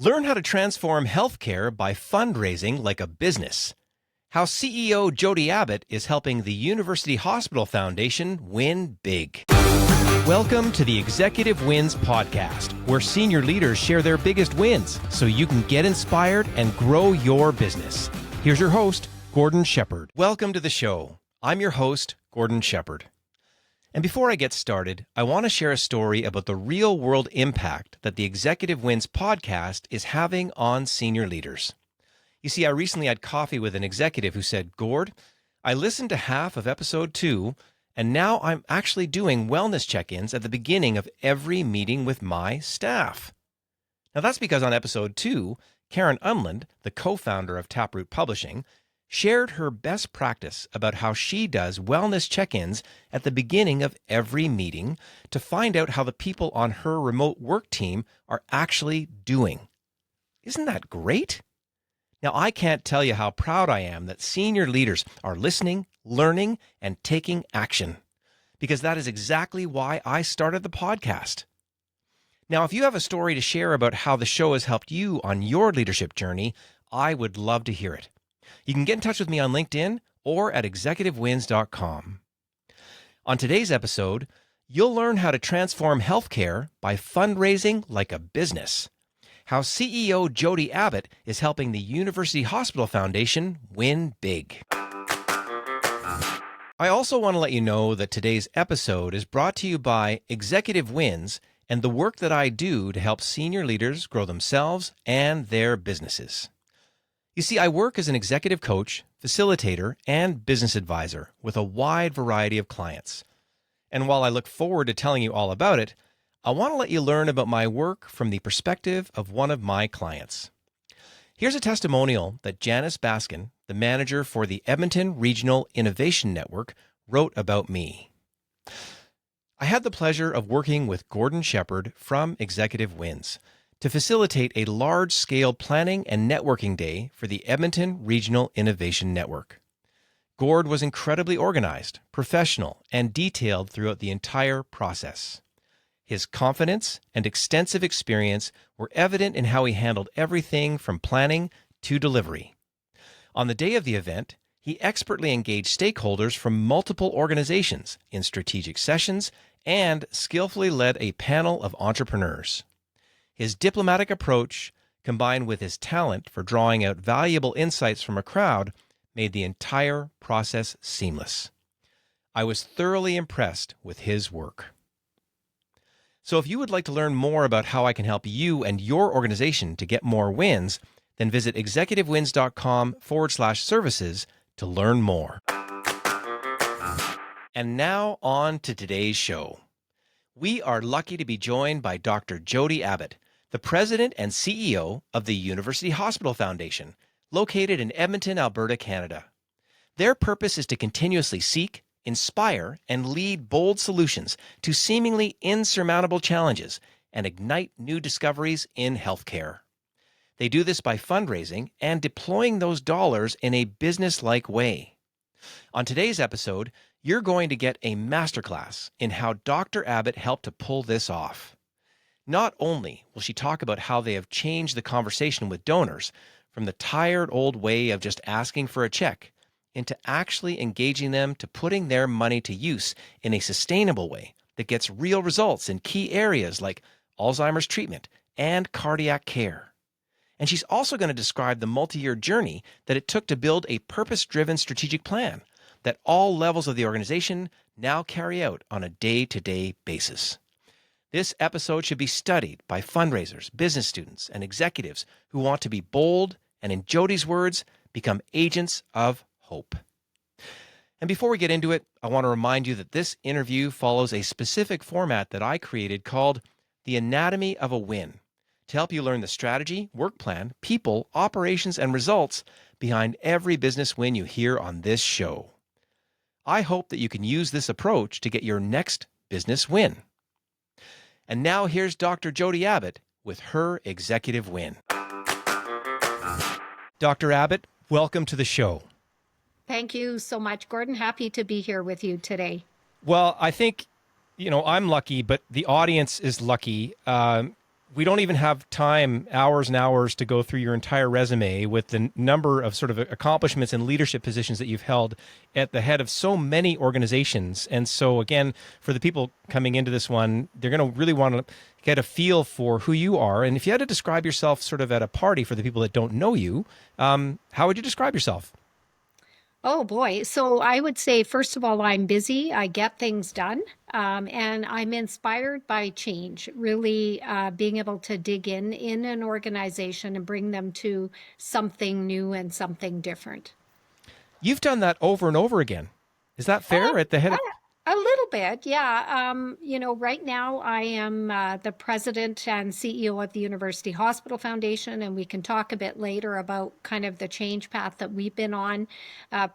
Learn how to transform healthcare by fundraising like a business. How CEO Jodi Abbott is helping the University Hospital Foundation win big. Welcome to the Executive Wins podcast, where senior leaders share their biggest wins so you can get inspired and grow your business. Here's your host, Gordon Shepherd. Welcome to the show. I'm your host, Gordon Shepherd. And before I get started, I want to share a story about the real-world impact that the Executive Wins podcast is having on senior leaders. You see, I recently had coffee with an executive who said, "Gord, I listened to half of episode 2, and now I'm actually doing wellness check-ins at the beginning of every meeting with my staff." Now, that's because on episode 2, Karen Unland, the co-founder of Taproot Publishing, shared her best practice about how she does wellness check-ins at the beginning of every meeting to find out how the people on her remote work team are actually doing. Isn't that great? Now, I can't tell you how proud I am that senior leaders are listening, learning, and taking action, because that is exactly why I started the podcast. Now, if you have a story to share about how the show has helped you on your leadership journey, I would love to hear it. You can get in touch with me on LinkedIn or at executivewins.com. On today's episode, you'll learn how to transform healthcare by fundraising like a business. How CEO Jodi Abbott is helping the University Hospital Foundation win big. I also want to let you know that today's episode is brought to you by Executive Wins and the work that I do to help senior leaders grow themselves and their businesses. You see, I work as an executive coach, facilitator, and business advisor with a wide variety of clients. And while I look forward to telling you all about it, I want to let you learn about my work from the perspective of one of my clients. Here's a testimonial that Janice Baskin, the manager for the Edmonton Regional Innovation Network, wrote about me. I had the pleasure of working with Gordon Shepherd from Executive Wins to facilitate a large-scale planning and networking day for the Edmonton Regional Innovation Network. Gord was incredibly organized, professional, and detailed throughout the entire process. His confidence and extensive experience were evident in how he handled everything from planning to delivery. On the day of the event, he expertly engaged stakeholders from multiple organizations in strategic sessions and skillfully led a panel of entrepreneurs. His diplomatic approach, combined with his talent for drawing out valuable insights from a crowd, made the entire process seamless. I was thoroughly impressed with his work. So if you would like to learn more about how I can help you and your organization to get more wins, then visit executivewins.com/services to learn more. And now on to today's show. We are lucky to be joined by Dr. Jodi Abbott, the president and CEO of the University Hospital Foundation, located in Edmonton, Alberta, Canada. Their purpose is to continuously seek, inspire, and lead bold solutions to seemingly insurmountable challenges and ignite new discoveries in healthcare. They do this by fundraising and deploying those dollars in a business-like way. On today's episode, you're going to get a masterclass in how Dr. Abbott helped to pull this off. Not only will she talk about how they have changed the conversation with donors from the tired old way of just asking for a check into actually engaging them to putting their money to use in a sustainable way that gets real results in key areas like Alzheimer's treatment and cardiac care. And she's also going to describe the multi-year journey that it took to build a purpose-driven strategic plan that all levels of the organization now carry out on a day-to-day basis. This episode should be studied by fundraisers, business students, and executives who want to be bold and, in Jodi's words, become agents of hope. And before we get into it, I want to remind you that this interview follows a specific format that I created called The Anatomy of a Win, to help you learn the strategy, work plan, people, operations, and results behind every business win you hear on this show. I hope that you can use this approach to get your next business win. And now here's Dr. Jodi Abbott with her executive win. Dr. Abbott, welcome to the show. Thank you so much, Gordon. Happy to be here with you today. Well, I think, I'm lucky, but the audience is lucky. we don't even have time, hours and hours, to go through your entire resume with the number of sort of accomplishments and leadership positions that you've held at the head of so many organizations. And so, again, for the people coming into this one, they're going to really want to get a feel for who you are. And if you had to describe yourself sort of at a party for the people that don't know you, how would you describe yourself? Oh boy. So I would say, first of all, I'm busy. I get things done. And I'm inspired by change, really being able to dig in an organization and bring them to something new and something different. You've done that over and over again. Is that fair at the head of? A little bit, yeah. Right now I am the president and CEO of the University Hospital Foundation, and we can talk a bit later about kind of the change path that we've been on.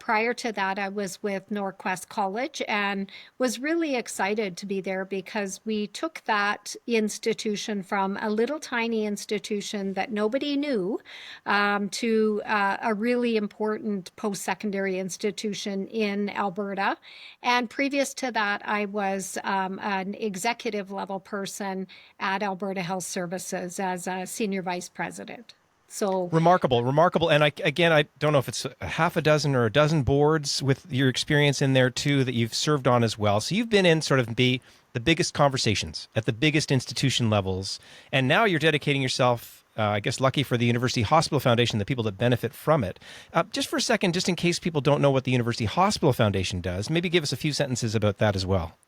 Prior to that, I was with Norquest College and was really excited to be there because we took that institution from a little tiny institution that nobody knew to a really important post-secondary institution in Alberta. And previous to that, I was an executive level person at Alberta Health Services as a senior vice president. So Remarkable, remarkable. And I don't know if it's a half a dozen or a dozen boards with your experience in there too that you've served on as well. So you've been in sort of the biggest conversations at the biggest institution levels. And now you're dedicating yourself, I guess, lucky for the University Hospital Foundation, the people that benefit from it. Just for a second, just in case people don't know what the University Hospital Foundation does, maybe give us a few sentences about that as well.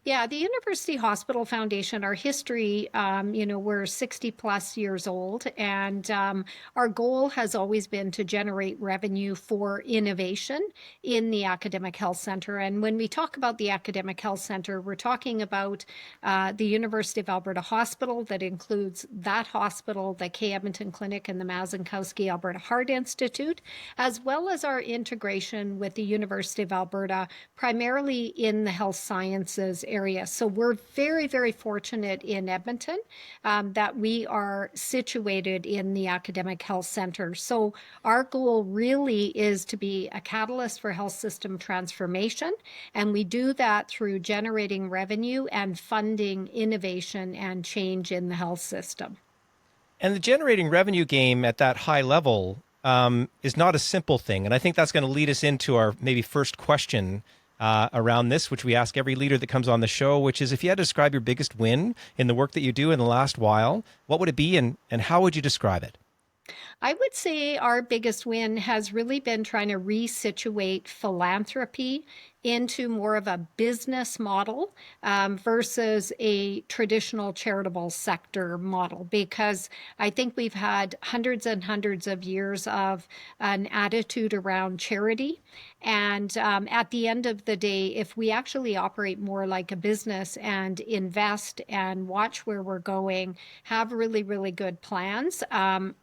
yeah, the University Hospital Foundation, our history, we're 60 plus years old, and our goal has always been to generate revenue for innovation in the academic health center. And when we talk about the academic health center, we're talking about the University of Alberta Hospital, that includes that hospital, the K. Edmonton Clinic, and the Mazankowski Alberta Heart Institute, as well as our integration with the University of Alberta, primarily in the health sciences area. So we're very, very fortunate in Edmonton that we are situated in the academic health center. So our goal really is to be a catalyst for health system transformation. And we do that through generating revenue and funding innovation and change in the health system. And the generating revenue game at that high level is not a simple thing. And I think that's going to lead us into our maybe first question around this, which we ask every leader that comes on the show, which is, if you had to describe your biggest win in the work that you do in the last while, what would it be, and how would you describe it? I would say our biggest win has really been trying to resituate philanthropy into more of a business model versus a traditional charitable sector model, because I think we've had hundreds and hundreds of years of an attitude around charity. And at the end of the day, if we actually operate more like a business and invest and watch where we're going, have really, really good plans,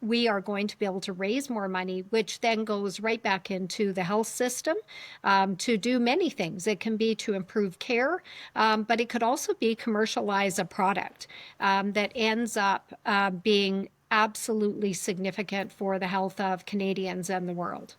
we are going to be able to raise more money, which then goes right back into the health system to do many things. It can be to improve care, but it could also be commercialize a product that ends up being absolutely significant for the health of Canadians and the world.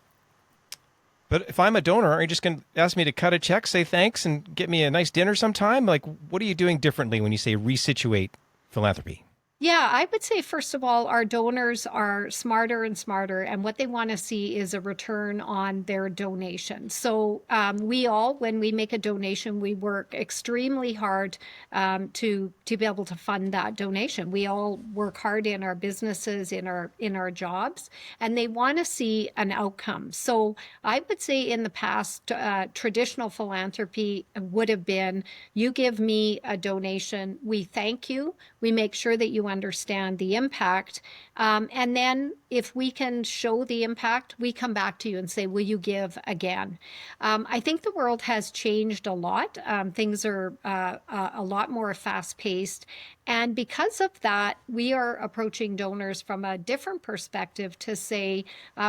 But if I'm a donor, are you just going to ask me to cut a check, say thanks, and get me a nice dinner sometime? Like, what are you doing differently when you say resituate philanthropy? Yeah, I would say, first of all, our donors are smarter and smarter, and what they want to see is a return on their donation. So we all, when we make a donation, we work extremely hard to be able to fund that donation. We all work hard in our businesses, in our jobs, and they want to see an outcome. So I would say in the past, traditional philanthropy would have been, you give me a donation, we thank you, we make sure that you understand the impact. And then if we can show the impact, we come back to you and say, will you give again? I think the world has changed a lot. Things are a lot more fast paced. And because of that, we are approaching donors from a different perspective to say,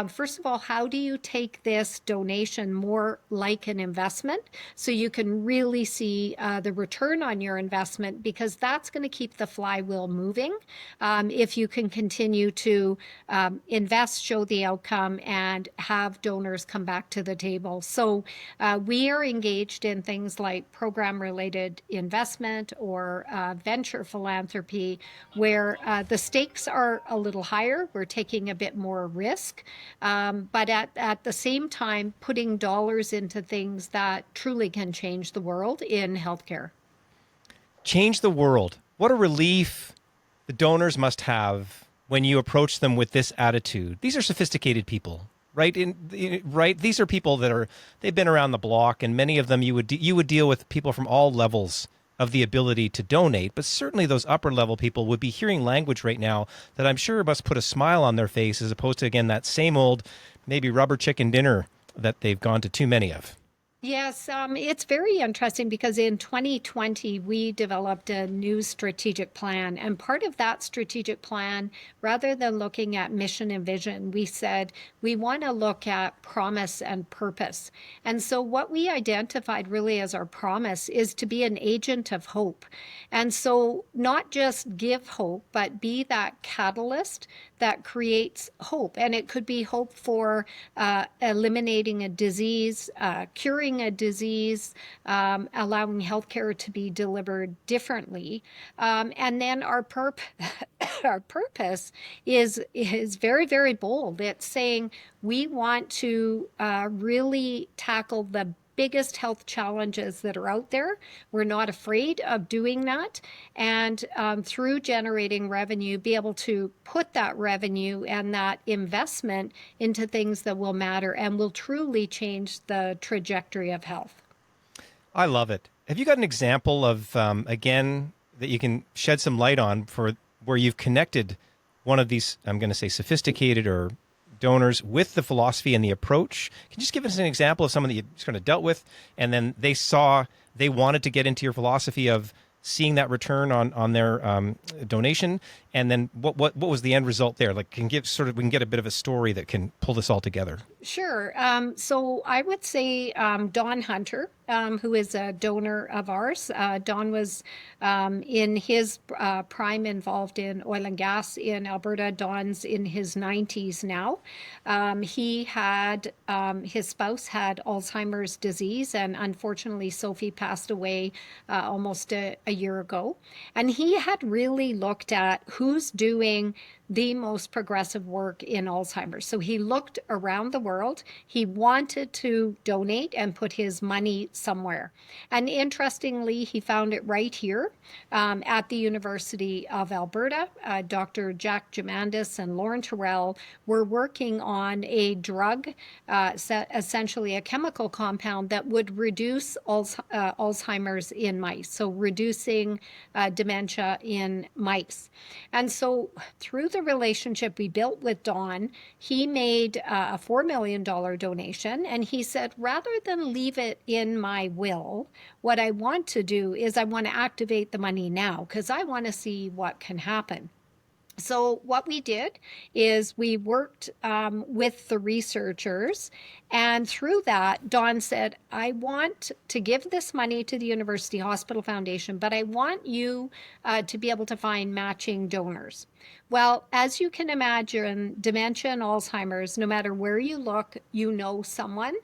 first of all, how do you take this donation more like an investment so you can really see the return on your investment, because that's going to keep the flywheel moving. If you can continue to invest, show the outcome, and have donors come back to the table. So we are engaged in things like program-related investment or venture philanthropy, where the stakes are a little higher. We're taking a bit more risk, but at the same time, putting dollars into things that truly can change the world in healthcare. Change the world. What a relief the donors must have when you approach them with this attitude. These are sophisticated people, right? Right. These are people they've been around the block, and many of them you would deal with people from all levels of the ability to donate. But certainly those upper level people would be hearing language right now that I'm sure must put a smile on their face, as opposed to, again, that same old maybe rubber chicken dinner that they've gone to too many of. Yes, it's very interesting because in 2020, we developed a new strategic plan. And part of that strategic plan, rather than looking at mission and vision, we said we want to look at promise and purpose. And so, what we identified really as our promise is to be an agent of hope. And so, not just give hope, but be that catalyst that creates hope. And it could be hope for eliminating a disease, curing a disease, allowing healthcare to be delivered differently. And then our our purpose is very, very bold. It's saying we want to really tackle the biggest health challenges that are out there. We're not afraid of doing that. And through generating revenue, be able to put that revenue and that investment into things that will matter and will truly change the trajectory of health. I love it. Have you got an example of, again, that you can shed some light on for where you've connected one of these, I'm going to say, sophisticated or donors with the philosophy and the approach? Can you just give us an example of someone that you sort of dealt with, and then they wanted to get into your philosophy of seeing that return on their donation, and then what was the end result there? Like, we can get a bit of a story that can pull this all together. Sure. So I would say Don Hunter, who is a donor of ours. Don was in his prime involved in oil and gas in Alberta. Don's in his 90s now. He had his spouse had Alzheimer's disease, and unfortunately, Sophie passed away almost a year ago. And he had really looked at who's doing the most progressive work in Alzheimer's. So he looked around the world. He wanted to donate and put his money somewhere. And interestingly, he found it right here at the University of Alberta. Dr. Jack Jamandis and Lauren Terrell were working on a drug, essentially a chemical compound that would reduce Alzheimer's in mice, so reducing dementia in mice. And so through the relationship we built with Don, he made a $4 million donation, and he said, rather than leave it in my will, what I want to do is I want to activate the money now because I want to see what can happen. So what we did is we worked with the researchers, and through that, Don said, I want to give this money to the University Hospital Foundation, but I want you to be able to find matching donors. Well, as you can imagine, dementia and Alzheimer's, no matter where you look, you know someone,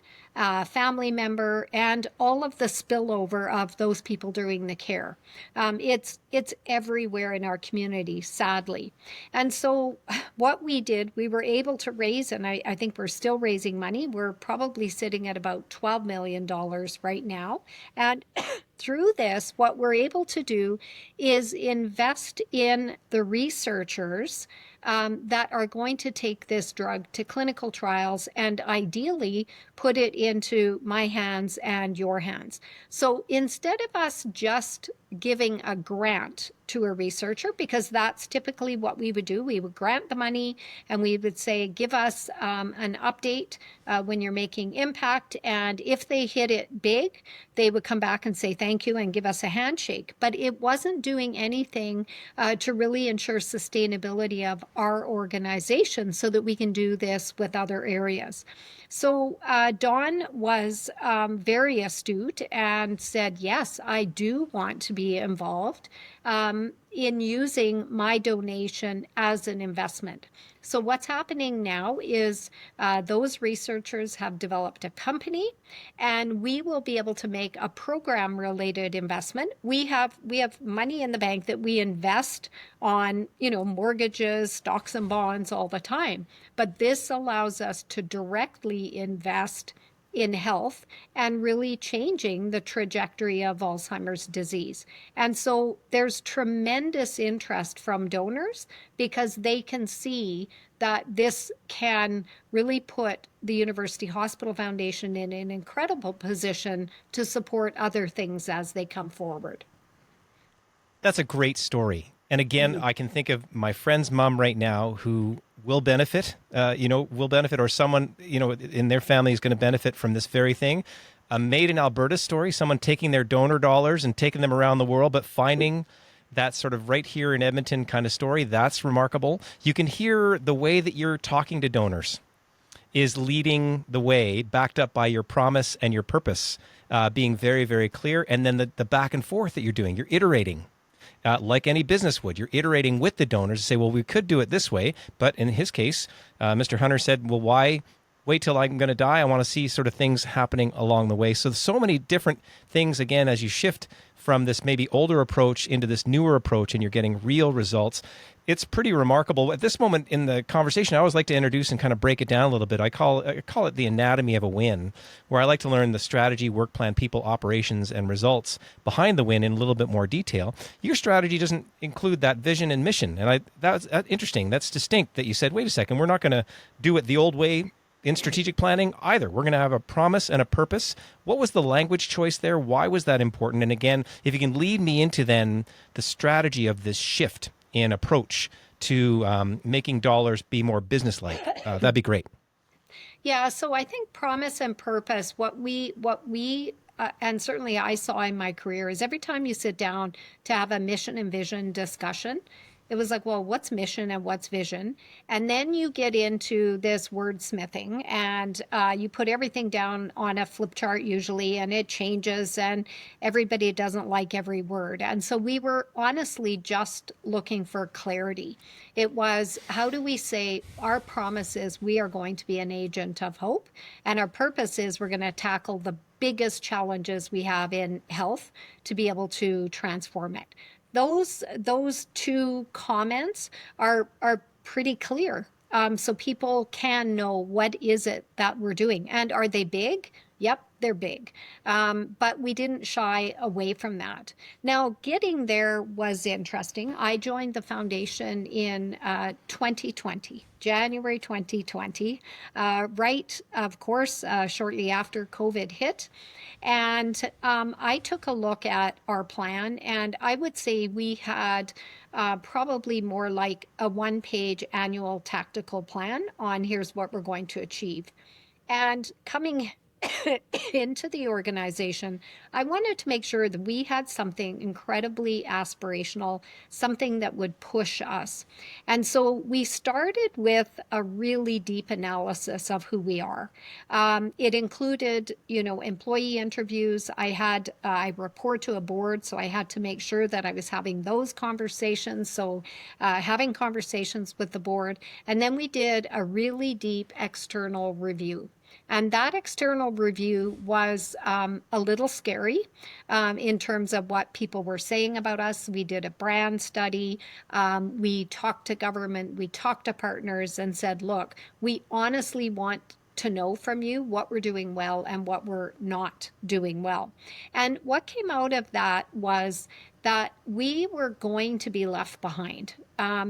family member, and all of the spillover of those people doing the care. It's everywhere in our community, sadly. And so what we did, we were able to raise, and I think we're still raising money. We're probably sitting at about $12 million right now. And through this, what we're able to do is invest in the researchers that are going to take this drug to clinical trials and ideally put it into my hands and your hands. So instead of us just giving a grant to a researcher, because that's typically what we would do. We would grant the money and we would say, give us an update when you're making impact. And if they hit it big, they would come back and say thank you and give us a handshake. But it wasn't doing anything to really ensure sustainability of our organization so that we can do this with other areas. So Don was very astute and said, yes, I do want to be be involved in using my donation as an investment. So what's happening now is those researchers have developed a company, and we will be able to make a program-related investment. We have money in the bank that we invest on, mortgages, stocks and bonds all the time. But this allows us to directly invest in health and really changing the trajectory of Alzheimer's disease. And so there's tremendous interest from donors because they can see that this can really put the University Hospital Foundation in an incredible position to support other things as they come forward. That's a great story. And again, I can think of my friend's mom right now who will benefit, or someone, in their family is going to benefit from this very thing. A Made in Alberta story, someone taking their donor dollars and taking them around the world, but finding that sort of right here in Edmonton kind of story. That's remarkable. You can hear the way that you're talking to donors is leading the way, backed up by your promise and your purpose being very, very clear. And then the back and forth that you're doing, you're iterating. Like any business would. You're iterating with the donors to say, well, we could do it this way. But in his case, Mr. Hunter said, well, why wait till I'm going to die? I want to see sort of things happening along the way. So there's so many different things, again, as you shift from this maybe older approach into this newer approach and you're getting real results. It's pretty remarkable. At this moment in the conversation, I always like to introduce and kind of break it down a little bit. I call it the anatomy of a win, where I like to learn the strategy, work plan, people, operations, and results behind the win in a little bit more detail. Your strategy doesn't include that vision and mission. And that's interesting. That's distinct that you said, wait a second, we're not going to do it the old way in strategic planning either. We're going to have a promise and a purpose. What was the language choice there? Why was that important? And again, if you can lead me into then the strategy of this shift in approach to making dollars be more business-like, that'd be great. Yeah, so I think promise and purpose, what we and certainly I saw in my career, is every time you sit down to have a mission and vision discussion, it was like, well, what's mission and what's vision? And then you get into this wordsmithing and you put everything down on a flip chart usually, and it changes and everybody doesn't like every word. And so we were honestly just looking for clarity. It was, how do we say our promise is we are going to be an agent of hope, and our purpose is we're going to tackle the biggest challenges we have in health to be able to transform it. Those two comments are pretty clear. So people can know what is it that we're doing. And are they big? Yep, they're big. But we didn't shy away from that. Now, getting there was interesting. I joined the foundation in 2020, January 2020, right, of course, shortly after COVID hit. And I took a look at our plan, and I would say we had probably more like a one-page annual tactical plan on here's what we're going to achieve. And coming into the organization, I wanted to make sure that we had something incredibly aspirational, something that would push us. And so we started with a really deep analysis of who we are. It included, employee interviews. I report to a board, so I had to make sure that I was having those conversations. So having conversations with the board. And then we did a really deep external review. And that external review was a little scary in terms of what people were saying about us. We did a brand study. We talked to government. We talked to partners and said, look, we honestly want to know from you what we're doing well and what we're not doing well. And what came out of that was that we were going to be left behind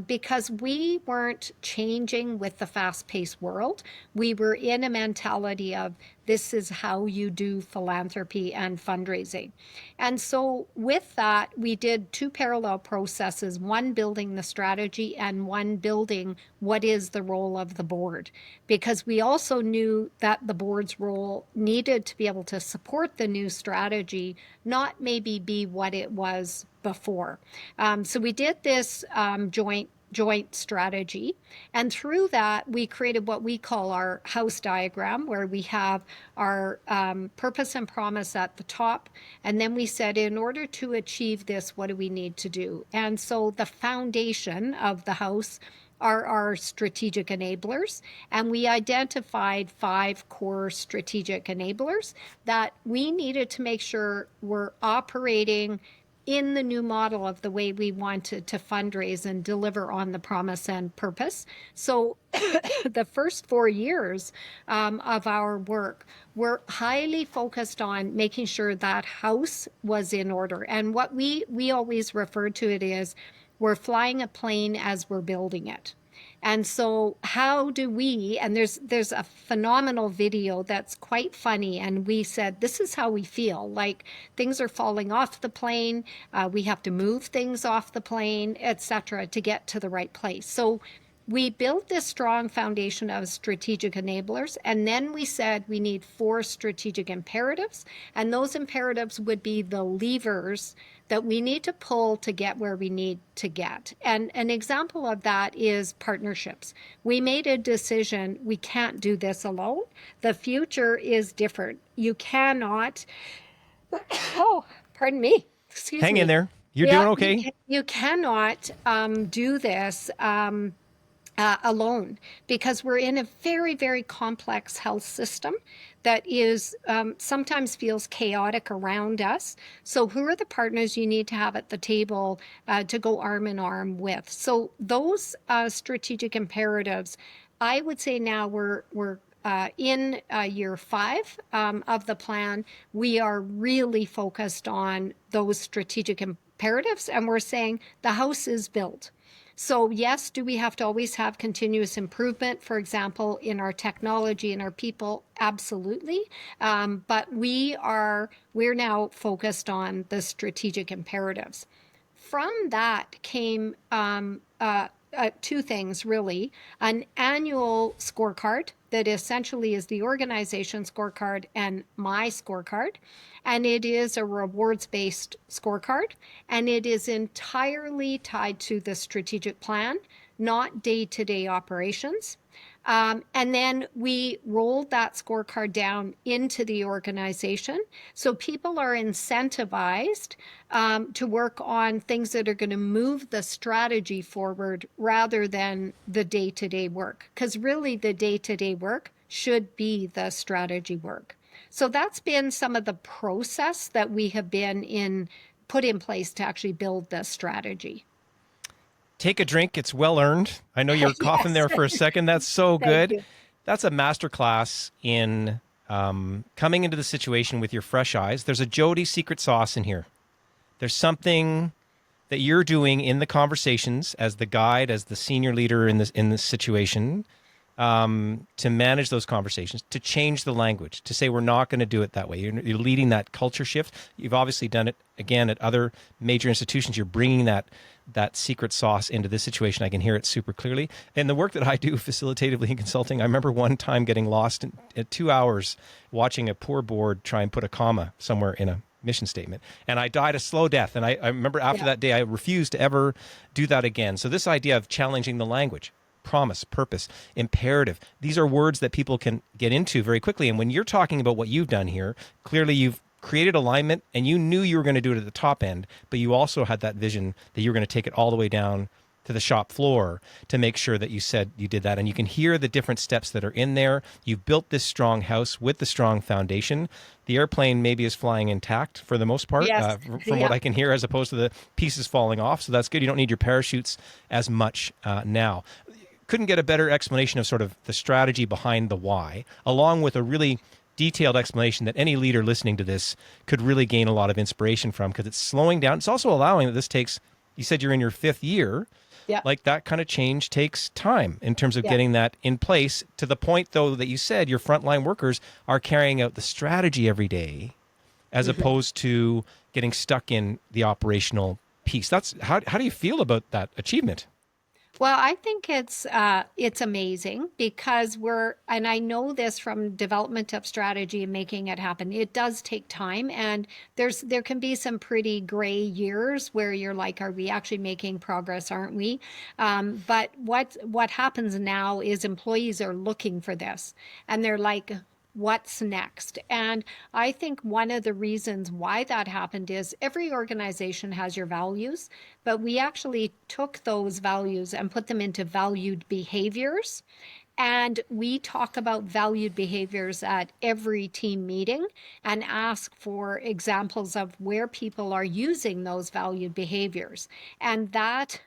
because we weren't changing with the fast-paced world. We were in a mentality of this is how you do philanthropy and fundraising. And so with that, we did two parallel processes, one building the strategy and one building what is the role of the board, because we also knew that the board's role needed to be able to support the new strategy, not maybe be what it was before. So we did this joint joint strategy. And through that, we created what we call our house diagram, where we have our purpose and promise at the top. And then we said, in order to achieve this, what do we need to do? And so the foundation of the house are our strategic enablers. And we identified 5 core strategic enablers that we needed to make sure we're operating in the new model of the way we wanted to fundraise and deliver on the promise and purpose. So the first 4 years of our work, we're highly focused on making sure that house was in order. And what we always refer to it is, we're flying a plane as we're building it. And so how do we, and there's a phenomenal video that's quite funny, and we said, this is how we feel, like things are falling off the plane, we have to move things off the plane, etc., to get to the right place. So we built this strong foundation of strategic enablers, and then we said we need 4 strategic imperatives, and those imperatives would be the levers that we need to pull to get where we need to get. And an example of that is partnerships. We made a decision, we can't do this alone. The future is different. You cannot, oh, pardon me, excuse me. Hang in there. You're doing okay. You cannot do this alone, because we're in a very, very complex health system that is sometimes feels chaotic around us. So who are the partners you need to have at the table to go arm in arm with? So those strategic imperatives, I would say now we're in year 5 of the plan. We are really focused on those strategic imperatives, and we're saying the house is built. So yes, do we have to always have continuous improvement, for example, in our technology and our people? Absolutely. But we're now focused on the strategic imperatives. From that came 2 things, really. An annual scorecard that essentially is the organization scorecard and my scorecard. And it is a rewards-based scorecard. And it is entirely tied to the strategic plan, not day-to-day operations. And then we rolled that scorecard down into the organization. So people are incentivized to work on things that are going to move the strategy forward rather than the day-to-day work. Because really the day-to-day work should be the strategy work. So that's been some of the process that we have been put in place to actually build the strategy. Take a drink. It's well earned. I know you're coughing there for a second. That's so good. You. That's a masterclass in coming into the situation with your fresh eyes. There's a Jodi secret sauce in here. There's something that you're doing in the conversations as the guide, as the senior leader in this situation, to manage those conversations, to change the language, to say we're not going to do it that way. You're leading that culture shift. You've obviously done it again at other major institutions. You're bringing that secret sauce into this situation. I can hear it super clearly. And the work that I do facilitatively in consulting, I remember one time getting lost in 2 hours watching a poor board try and put a comma somewhere in a mission statement. And I died a slow death. And I remember after that day, I refused to ever do that again. So this idea of challenging the language, promise, purpose, imperative. These are words that people can get into very quickly. And when you're talking about what you've done here, clearly you've created alignment and you knew you were going to do it at the top end, but you also had that vision that you were going to take it all the way down to the shop floor to make sure that you said you did that. And you can hear the different steps that are in there. You've built this strong house with the strong foundation. The airplane maybe is flying intact for the most part, from what I can hear, as opposed to the pieces falling off. So that's good. You don't need your parachutes as much now. Couldn't get a better explanation of sort of the strategy behind the why, along with a really detailed explanation that any leader listening to this could really gain a lot of inspiration from, because it's slowing down. It's also allowing that this takes, you said you're in your 5th year. Yeah. Like that kind of change takes time in terms of getting that in place, to the point, though, that you said your frontline workers are carrying out the strategy every day as opposed to getting stuck in the operational piece. That's how do you feel about that achievement? Well, I think it's amazing because and I know this from development of strategy and making it happen. It does take time, and there can be some pretty gray years where you're like, are we actually making progress? Aren't we? But what happens now is employees are looking for this, and they're like, what's next? And I think one of the reasons why that happened is every organization has your values, but we actually took those values and put them into valued behaviors. And we talk about valued behaviors at every team meeting and ask for examples of where people are using those valued behaviors. And that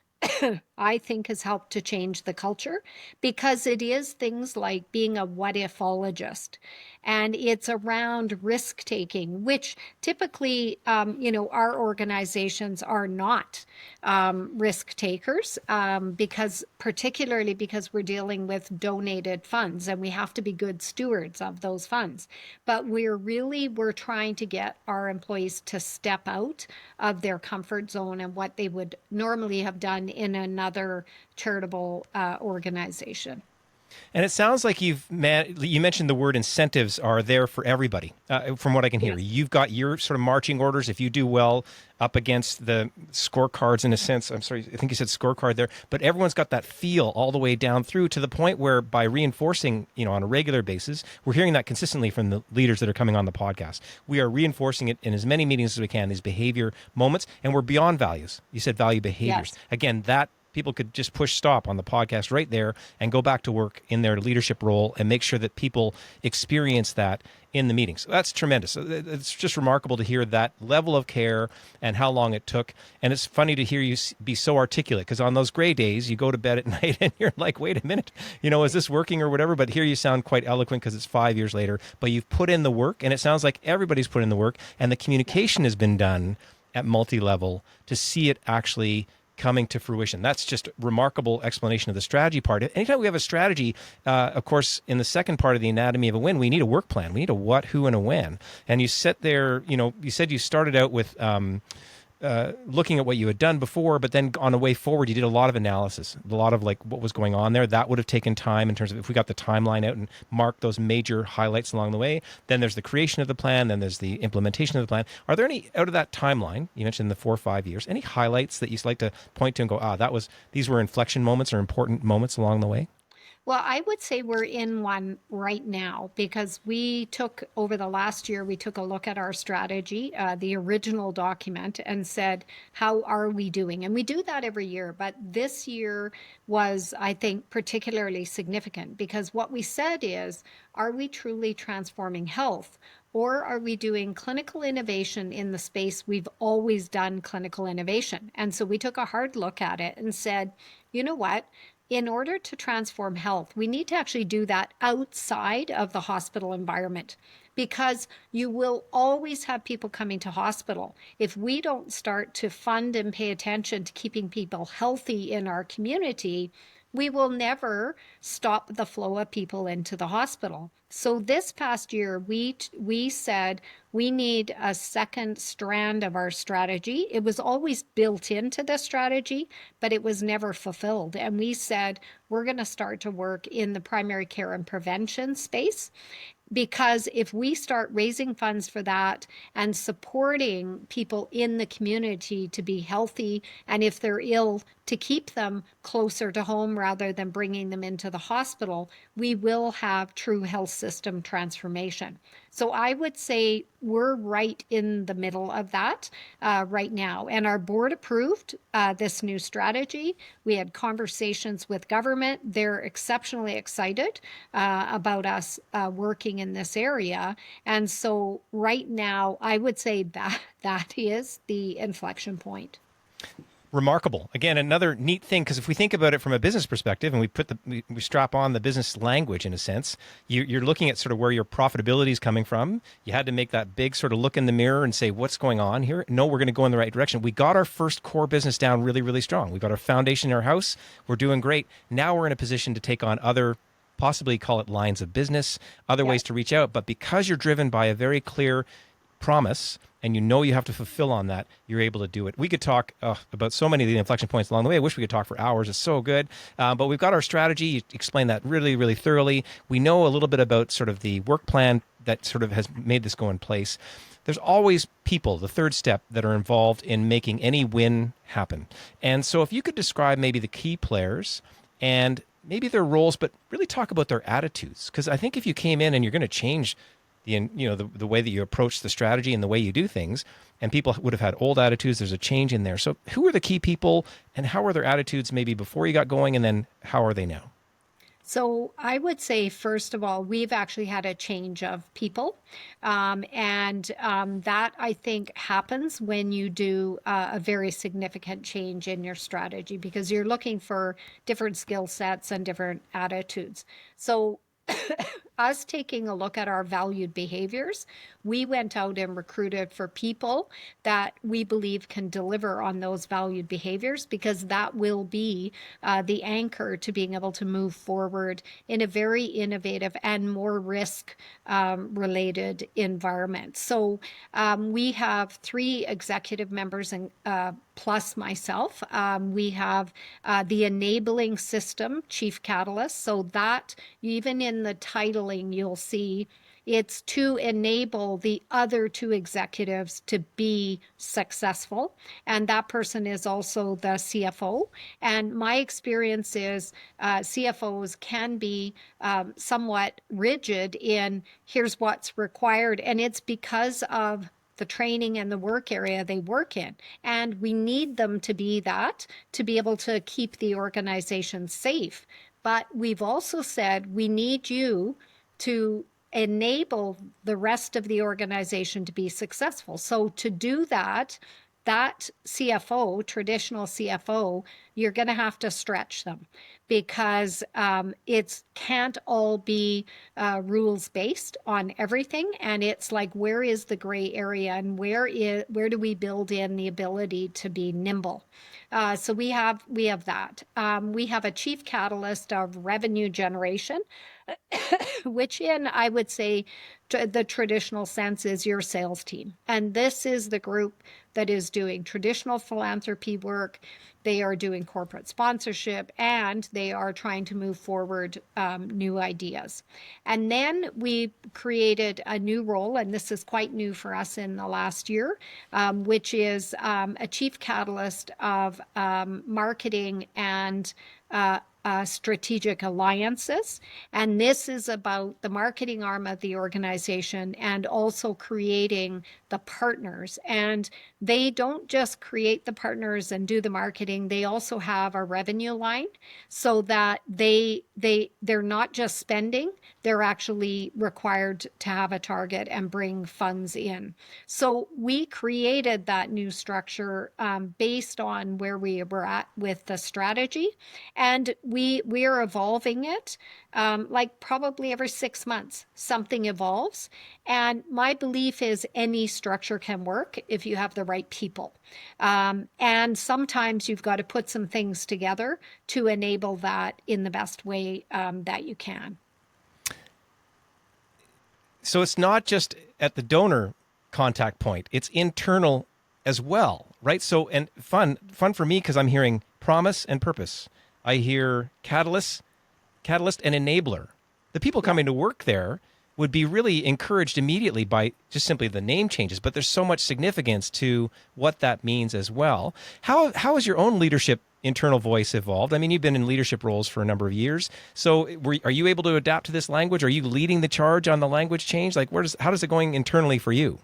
I think has helped to change the culture because it is things like being a what ifologist, and it's around risk taking, which typically, our organizations are not risk takers, because particularly because we're dealing with donated funds and we have to be good stewards of those funds. But we're trying to get our employees to step out of their comfort zone and what they would normally have done in another charitable organization. And it sounds like you mentioned the word incentives are there for everybody. From what I can hear, Yes. you've got your sort of marching orders. If you do well up against the scorecards, in a sense, I'm sorry, I think you said scorecard there, but everyone's got that feel all the way down through to the point where by reinforcing, on a regular basis, we're hearing that consistently from the leaders that are coming on the podcast. We are reinforcing it in as many meetings as we can, these behavior moments, and we're beyond values. You said value behaviors. Yes. Again, that people could just push stop on the podcast right there and go back to work in their leadership role and make sure that people experience that in the meetings. So that's tremendous. It's just remarkable to hear that level of care and how long it took. And it's funny to hear you be so articulate, because on those gray days, you go to bed at night and you're like, wait a minute, is this working or whatever? But here you sound quite eloquent because it's 5 years later, but you've put in the work, and it sounds like everybody's put in the work, and the communication has been done at multi-level to see it actually coming to fruition. That's just a remarkable explanation of the strategy part. Anytime we have a strategy, of course, in the second part of the anatomy of a win, we need a work plan. We need a what, who, and a when. And you sit there, you said you started out with looking at what you had done before, but then on the way forward, you did a lot of analysis, a lot of like what was going on there. That would have taken time in terms of if we got the timeline out and marked those major highlights along the way. Then there's the creation of the plan. Then there's the implementation of the plan. Are there any out of that timeline, you mentioned the 4 or 5 years, any highlights that you'd like to point to and go, these were inflection moments or important moments along the way? Well, I would say we're in one right now because over the last year, we took a look at our strategy, the original document, and said, how are we doing? And we do that every year. But this year was, I think, particularly significant because what we said is, are we truly transforming health? Or are we doing clinical innovation in the space we've always done clinical innovation? And so we took a hard look at it and said, you know what? In order to transform health, we need to actually do that outside of the hospital environment because you will always have people coming to hospital. If we don't start to fund and pay attention to keeping people healthy in our community, we will never stop the flow of people into the hospital. So this past year, we said we need a second strand of our strategy. It was always built into the strategy, but it was never fulfilled. And we said we're going to start to work in the primary care and prevention space. Because if we start raising funds for that and supporting people in the community to be healthy, and if they're ill, to keep them closer to home rather than bringing them into the hospital, we will have true health system transformation. So I would say we're right in the middle of that right now. And our board approved this new strategy. We had conversations with government. They're exceptionally excited about us working in this area. And so right now, I would say that is the inflection point. Remarkable. Again, another neat thing, because if we think about it from a business perspective and we strap on the business language in a sense, you're looking at sort of where your profitability is coming from. You had to make that big sort of look in the mirror and say, what's going on here? No, we're going to go in the right direction. We got our first core business down really, really strong. We got our foundation in our house. We're doing great. Now we're in a position to take on other, possibly call it lines of business, other ways to reach out. But because you're driven by a very clear promise and you know you have to fulfill on that, you're able to do it. We could talk about so many of the inflection points along the way. I wish we could talk for hours. It's so good. But we've got our strategy. You explained that really, really thoroughly. We know a little bit about sort of the work plan that sort of has made this go in place. There's always people, the third step, that are involved in making any win happen. And so if you could describe maybe the key players and maybe their roles, but really talk about their attitudes. Because I think if you came in and you're going to change the way that you approach the strategy and the way you do things, and people would have had old attitudes, there's a change in there. So who are the key people and how are their attitudes maybe before you got going, and then how are they now? So I would say, first of all, we've actually had a change of people. That I think happens when you do a very significant change in your strategy because you're looking for different skill sets and different attitudes. So us taking a look at our valued behaviors, we went out and recruited for people that we believe can deliver on those valued behaviors because that will be the anchor to being able to move forward in a very innovative and more risk related environment. So we have 3 executive members and plus myself. We have the enabling system, Chief Catalyst. So that even in the titling, you'll see it's to enable the other 2 executives to be successful. And that person is also the CFO. And my experience is CFOs can be somewhat rigid in here's what's required. And it's because of the training and the work area they work in. And we need them to be that to be able to keep the organization safe. But we've also said we need you to enable the rest of the organization to be successful. So to do that, that CFO, traditional CFO, you're going to have to stretch them because it can't all be rules based on everything. And it's like, where is the gray area and where do we build in the ability to be nimble? So we have that. We have a chief catalyst of revenue generation, which in, I would say, the traditional sense is your sales team. And this is the group that is doing traditional philanthropy work. They are doing corporate sponsorship and they are trying to move forward new ideas. And then we created a new role, and this is quite new for us in the last year, which is a chief catalyst of marketing and strategic alliances. And this is about the marketing arm of the organization and also creating the partners. And they don't just create the partners and do the marketing. They also have a revenue line so that they're not just spending, they're actually required to have a target and bring funds in. So we created that new structure based on where we were at with the strategy. And we are evolving it like probably every 6 months, something evolves. And my belief is any structure can work if you have the right people. And sometimes you've got to put some things together to enable that in the best way that you can. So it's not just at the donor contact point, it's internal as well, right? So, and fun for me because I'm hearing promise and purpose. I hear catalyst and enabler. The people coming to work there would be really encouraged immediately by just simply the name changes, but there's so much significance to what that means as well. How has your own leadership internal voice evolved? I mean, you've been in leadership roles for a number of years. So are you able to adapt to this language? Are you leading the charge on the language change? Like how does it going internally for you?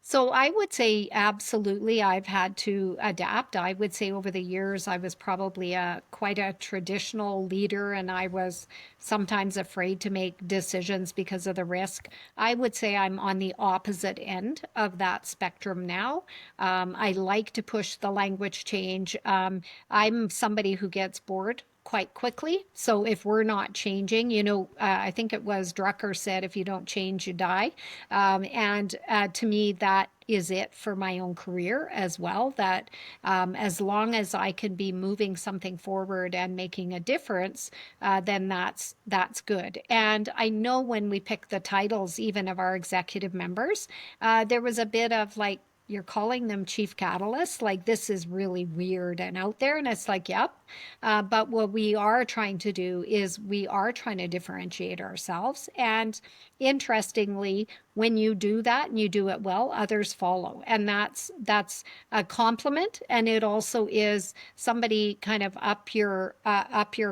So I would say absolutely I've had to adapt. I would say over the years I was probably quite a traditional leader and I was sometimes afraid to make decisions because of the risk. I would say I'm on the opposite end of that spectrum now. I like to push the language change. I'm somebody who gets bored quite quickly. So if we're not changing, I think it was Drucker said, if you don't change, you die. And to me, that is it for my own career as well. That as long as I can be moving something forward and making a difference, then that's good. And I know when we pick the titles, even of our executive members, there was a bit of like, you're calling them chief catalysts, like this is really weird and out there. And it's like, yep. But what we are trying to do is we are trying to differentiate ourselves. And interestingly, when you do that and you do it well, others follow. And that's a compliment. And it also is somebody kind of up your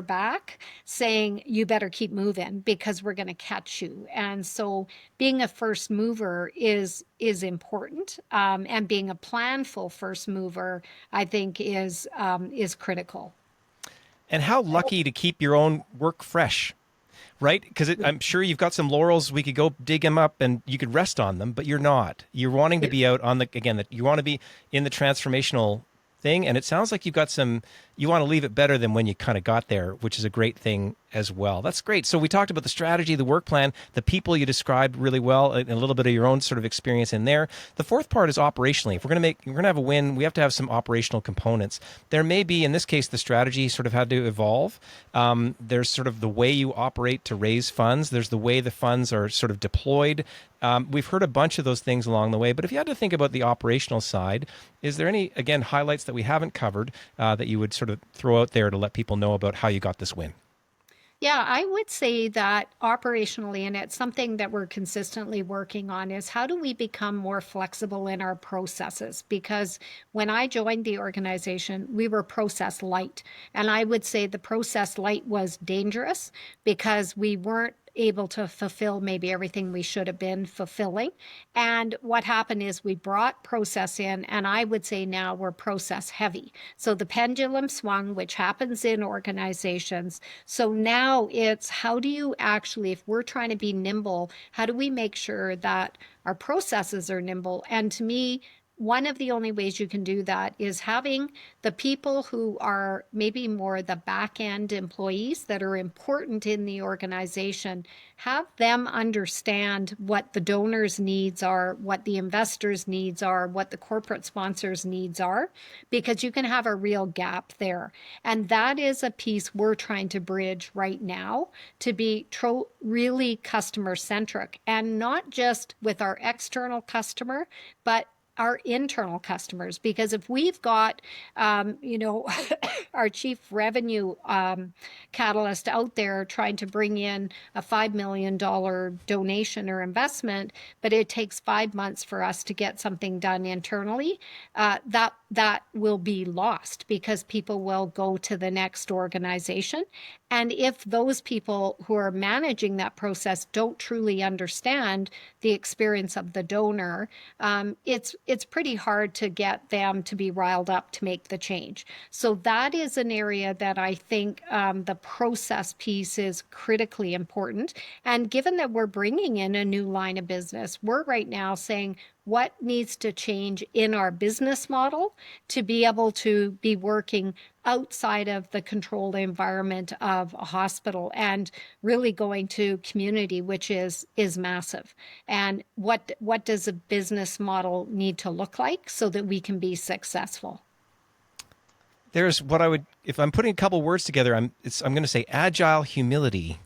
back saying, you better keep moving because we're going to catch you. And so being a first mover is important. And being a planful first mover, I think is critical. And how lucky to keep your own work fresh, right? Because I'm sure you've got some laurels. We could go dig them up and you could rest on them, but you're not. You're wanting to be out on you want to be in the transformational thing. And it sounds like you want to leave it better than when you kind of got there, which is a great thing as well. That's great. So we talked about the strategy, the work plan, the people you described really well, and a little bit of your own sort of experience in there. The fourth part is operationally. If we're going to have a win, we have to have some operational components. There may be, in this case, the strategy sort of had to evolve. There's sort of the way you operate to raise funds. There's the way the funds are sort of deployed. We've heard a bunch of those things along the way, but if you had to think about the operational side, is there any, again, highlights that we haven't covered that you would sort of throw out there to let people know about how you got this win? Yeah, I would say that operationally, and it's something that we're consistently working on, is how do we become more flexible in our processes? Because when I joined the organization, we were process light. And I would say the process light was dangerous because we weren't able to fulfill maybe everything we should have been fulfilling. And what happened is we brought process in, and I would say now we're process heavy. So the pendulum swung, which happens in organizations. So now it's how do you actually, if we're trying to be nimble, how do we make sure that our processes are nimble? And to me, one of the only ways you can do that is having the people who are maybe more the back end employees that are important in the organization, have them understand what the donors' needs are, what the investors' needs are, what the corporate sponsors' needs are, because you can have a real gap there. And that is a piece we're trying to bridge right now to be really customer centric, and not just with our external customer, but our internal customers. Because if we've got, our chief revenue catalyst out there trying to bring in a $5 million donation or investment, but it takes 5 months for us to get something done internally, that will be lost because people will go to the next organization. And if those people who are managing that process don't truly understand the experience of the donor, it's pretty hard to get them to be riled up to make the change. So that is an area that I think the process piece is critically important. And given that we're bringing in a new line of business, we're right now saying, what needs to change in our business model to be able to be working outside of the controlled environment of a hospital and really going to community, which is massive. And what does a business model need to look like so that we can be successful? There's what I would, if I'm putting a couple words together, I'm going to say agile humility.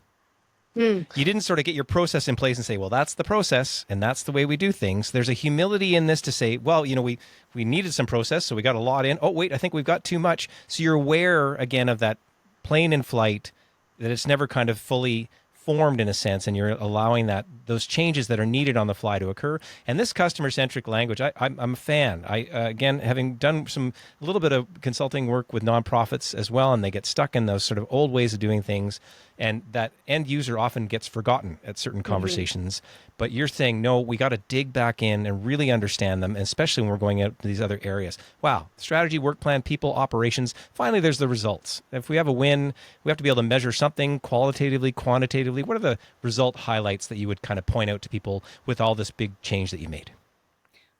You didn't sort of get your process in place and say, well, that's the process and that's the way we do things. There's a humility in this to say, well, we needed some process, so we got a lot in. Oh, wait, I think we've got too much. So you're aware, again, of that plane in flight, that it's never kind of fully formed in a sense, and you're allowing those changes that are needed on the fly to occur. And this customer-centric language, I'm a fan. Again, having done a little bit of consulting work with nonprofits as well, and they get stuck in those sort of old ways of doing things, and that end user often gets forgotten at certain conversations. But you're saying, no, we got to dig back in and really understand them, especially when we're going out to these other areas. Wow. Strategy, work plan, people, operations. Finally, there's the results. If we have a win, we have to be able to measure something qualitatively, quantitatively. What are the result highlights that you would kind of point out to people with all this big change that you made?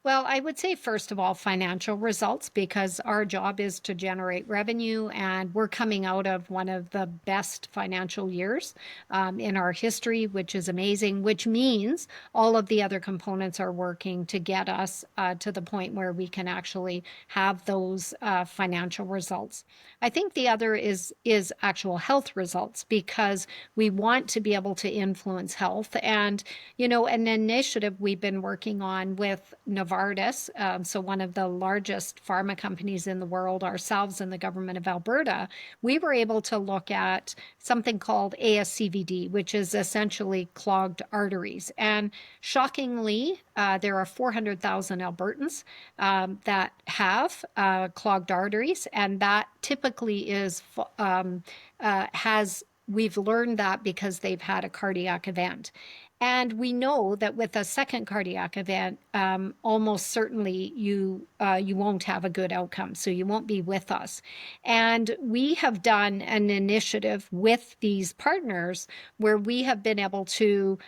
Well, I would say, first of all, financial results, because our job is to generate revenue, and we're coming out of one of the best financial years in our history, which is amazing, which means all of the other components are working to get us to the point where we can actually have those financial results. I think the other is actual health results, because we want to be able to influence health. And an initiative we've been working on with Novartis, so one of the largest pharma companies in the world, ourselves and the government of Alberta, we were able to look at something called ASCVD, which is essentially clogged arteries. And shockingly, there are 400,000 Albertans that have clogged arteries, and that typically we've learned that because they've had a cardiac event. And we know that with a second cardiac event, almost certainly you won't have a good outcome. So you won't be with us. And we have done an initiative with these partners where we have been able to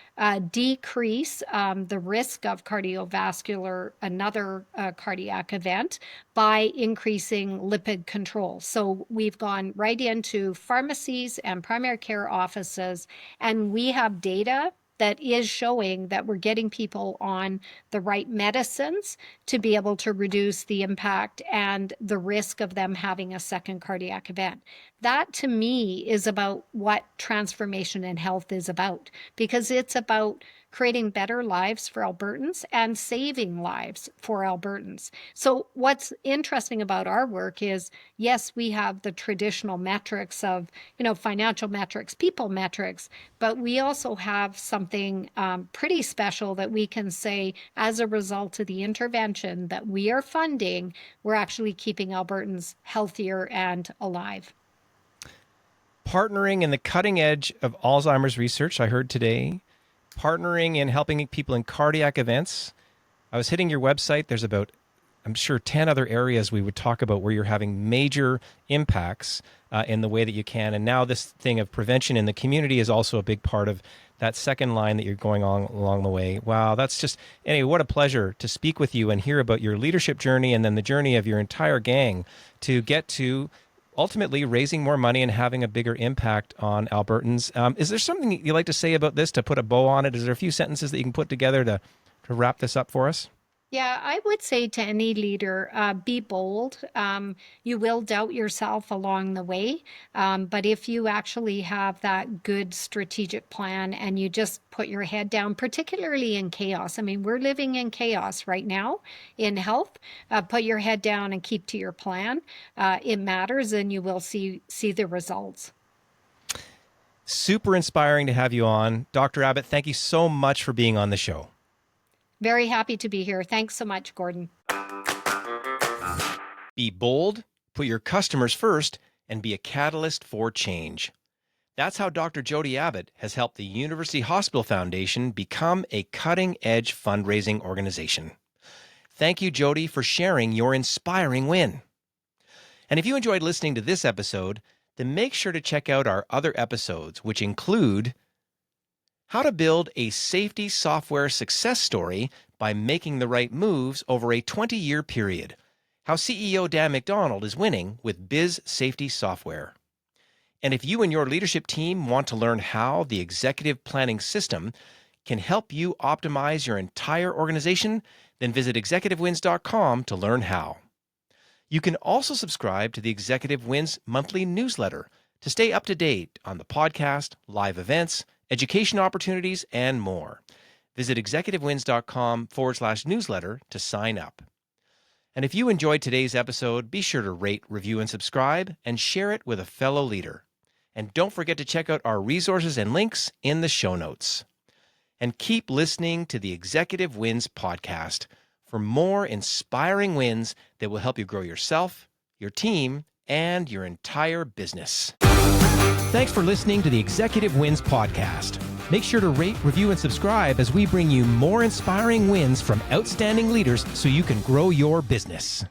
decrease the risk of another cardiac event, by increasing lipid control. So we've gone right into pharmacies and primary care offices, and we have data that is showing that we're getting people on the right medicines to be able to reduce the impact and the risk of them having a second cardiac event. That, to me, is about what transformation in health is about, because it's about creating better lives for Albertans and saving lives for Albertans. So what's interesting about our work is, yes, we have the traditional metrics of, financial metrics, people metrics, but we also have something pretty special that we can say, as a result of the intervention that we are funding, we're actually keeping Albertans healthier and alive. Partnering in the cutting edge of Alzheimer's research, I heard today. Partnering in helping people in cardiac events. I was hitting your website. There's about, I'm sure, 10 other areas we would talk about where you're having major impacts in the way that you can. And now this thing of prevention in the community is also a big part of that second line that you're going on along the way. Wow, that's just, anyway, what a pleasure to speak with you and hear about your leadership journey, and then the journey of your entire gang to get to ultimately raising more money and having a bigger impact on Albertans. Is there something you'd like to say about this, to put a bow on it? Is there a few sentences that you can put together to wrap this up for us? Yeah, I would say to any leader, be bold. You will doubt yourself along the way. But if you actually have that good strategic plan and you just put your head down, particularly in chaos. I mean, we're living in chaos right now in health. Put your head down and keep to your plan. It matters, and you will see the results. Super inspiring to have you on. Dr. Abbott, thank you so much for being on the show. Very happy to be here. Thanks so much, Gordon. Be bold, put your customers first, and be a catalyst for change. That's how Dr. Jodi Abbott has helped the University Hospital Foundation become a cutting-edge fundraising organization. Thank you, Jodi, for sharing your inspiring win. And if you enjoyed listening to this episode, then make sure to check out our other episodes, which include how to build a safety software success story by making the right moves over a 20-year period. How CEO Dan McDonald is winning with Biz Safety Software. And if you and your leadership team want to learn how the executive planning system can help you optimize your entire organization, then visit executivewins.com to learn how. You can also subscribe to the Executive Wins monthly newsletter to stay up to date on the podcast, live events, education opportunities, and more. Visit executivewins.com/newsletter to sign up. And if you enjoyed today's episode, be sure to rate, review, and subscribe, and share it with a fellow leader. And don't forget to check out our resources and links in the show notes. And keep listening to the Executive Wins podcast for more inspiring wins that will help you grow yourself, your team, and your entire business. Thanks for listening to the Executive Wins podcast. Make sure to rate, review, and subscribe as we bring you more inspiring wins from outstanding leaders so you can grow your business.